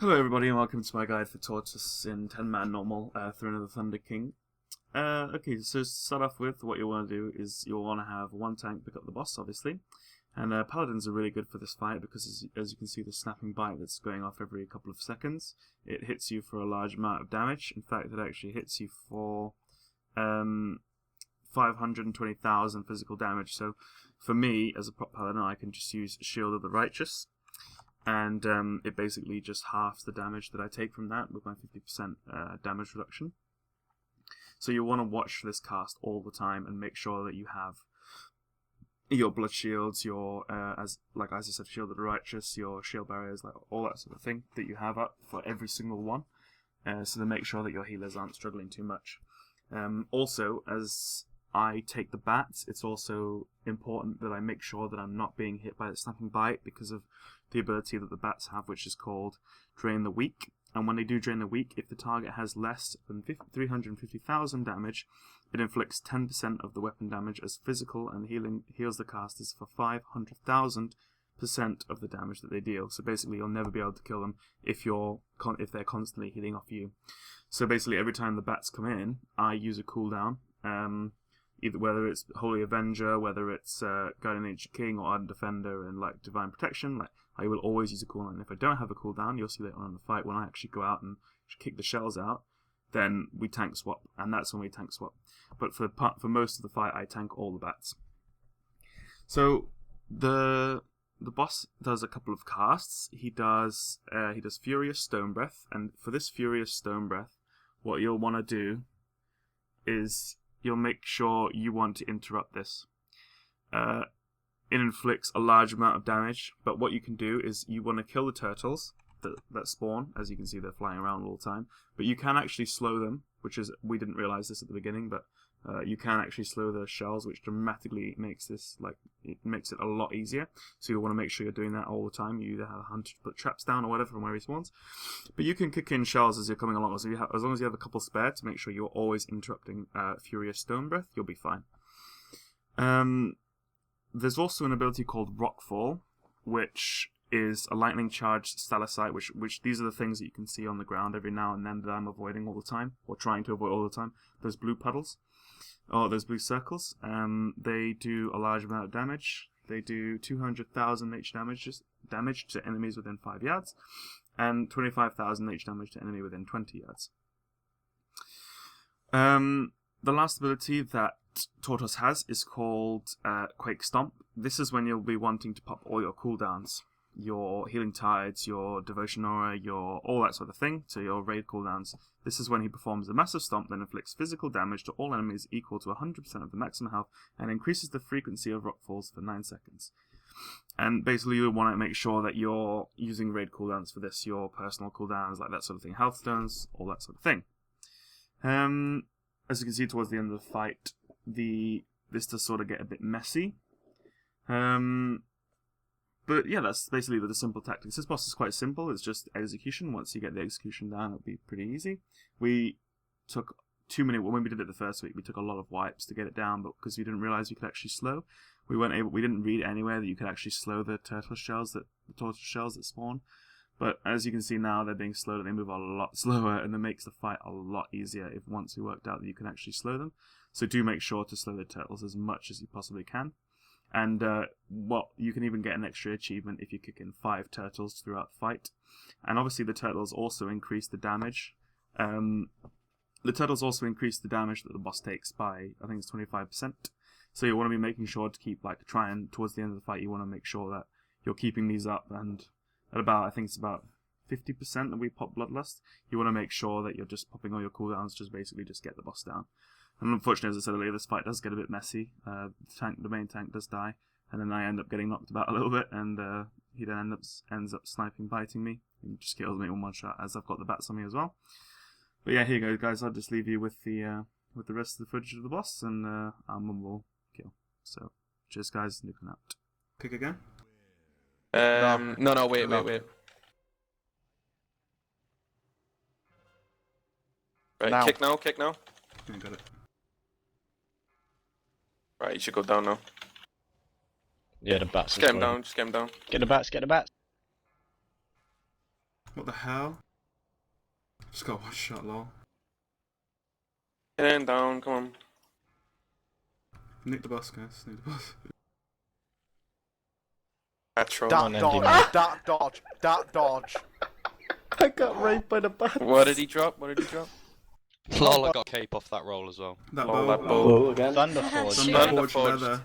Hello everybody and welcome to my guide for Tortos in 10-man normal, Throne of the Thunder King. Okay, so to start off with, what you'll want to do is you'll want to have one tank pick up the boss, obviously. And Paladins are really good for this fight because as you can see the snapping bite that's going off every couple of seconds. It hits you for a large amount of damage. In fact, it actually hits you for 520,000 physical damage. So for me, as a prop Paladin, I can just use Shield of the Righteous. And it basically just halves the damage that I take from that with my 50% damage reduction. So you want to watch this cast all the time and make sure that you have your blood shields, your as I said, Shield of the Righteous, your shield barriers, like all that sort of thing that you have up for every single one, so to make sure that your healers aren't struggling too much. Also, as I take the bats, it's also important that I make sure that I'm not being hit by the snapping bite because of the ability that the bats have, which is called Drain the Weak. And when they do Drain the Weak, if the target has less than 350,000 damage, it inflicts 10% of the weapon damage as physical and heals the casters for 500,000% of the damage that they deal. So basically, you'll never be able to kill them if they're constantly healing off you. So basically, every time the bats come in, I use a cooldown. Either whether it's Holy Avenger, whether it's Guardian Ancient King or Ardent Defender and like Divine Protection, like I will always use a cooldown. And if I don't have a cooldown, you'll see later on in the fight when I actually go out and kick the shells out, then we tank swap, and that's when we tank swap. But for most of the fight, I tank all the bats. So the boss does a couple of casts. He does Furious Stone Breath, and for this Furious Stone Breath, what you'll want to do is you'll make sure you want to interrupt this. It inflicts a large amount of damage, but what you can do is you want to kill the turtles that spawn. As you can see, they're flying around all the time. But you can actually slow them, we didn't realize this at the beginning, but you can actually slow the shells, which dramatically makes this, it makes it a lot easier. So you want to make sure you're doing that all the time. You either have a hunter to put traps down or whatever from where he spawns. But you can kick in shells as you're coming along. So as long as you have a couple spare to make sure you're always interrupting Furious Stone Breath, you'll be fine. There's also an ability called Rockfall, which is a lightning charged stalactite, which these are the things that you can see on the ground every now and then that I'm avoiding all the time, or trying to avoid all the time. Those blue puddles, or those blue circles, they do a large amount of damage. They do 200,000 H damage to enemies within 5 yards, and 25,000 H damage to enemy within 20 yards. The last ability that Tortos has is called Quake Stomp. This is when you'll be wanting to pop all your cooldowns, your Healing Tides, your Devotion Aura, all that sort of thing, so your raid cooldowns. This is when he performs a massive stomp that inflicts physical damage to all enemies equal to 100% of the maximum health and increases the frequency of rockfalls for 9 seconds. And basically you want to make sure that you're using raid cooldowns for this, your personal cooldowns, like that sort of thing, health stones, all that sort of thing. As you can see towards the end of the fight, this does sort of get a bit messy. But yeah, that's basically the simple tactics. This boss is quite simple. It's just execution. Once you get the execution down, it'll be pretty easy. We took when we did it the first week, we took a lot of wipes to get it down, but because we didn't realize you could actually slow, we didn't read anywhere that you could actually slow the tortoise shells that spawn. But as you can see now, they're being slowed and they move a lot slower, and it makes the fight a lot easier once we worked out that you can actually slow them. So do make sure to slow the turtles as much as you possibly can. And you can even get an extra achievement if you kick in 5 turtles throughout the fight. And obviously the turtles also increase the damage. The turtles also increase the damage that the boss takes by, I think it's 25%. So you want to be making sure to keep, trying towards the end of the fight, you want to make sure that you're keeping these up. And at about, I think it's about 50% that we pop Bloodlust, you want to make sure that you're just popping all your cooldowns, just get the boss down. And unfortunately, as I said earlier, this fight does get a bit messy. The main tank does die, and then I end up getting knocked about a little bit, and he then ends up biting me, and just kills me in one shot, as I've got the bats on me as well. But yeah, here you go, guys. I'll just leave you with the rest of the footage of the boss, and our mum will kill. So, cheers, guys. Nuking out. Kick again? No, wait. Right, Now. kick now. I got it. Right, you should go down now. Yeah, the bats. Just get him down, Get the bats, get the bats. What the hell? Just got one shot, lol. Get in, down, come on. Nick the bus, guys. Nick the bus. Natural. Dart dodge. I got raped by the bat. What did he drop? Lol, I got cape off that roll as well. That Lol, bow. that bow. Again. Thunderforge. Thunderforge leather.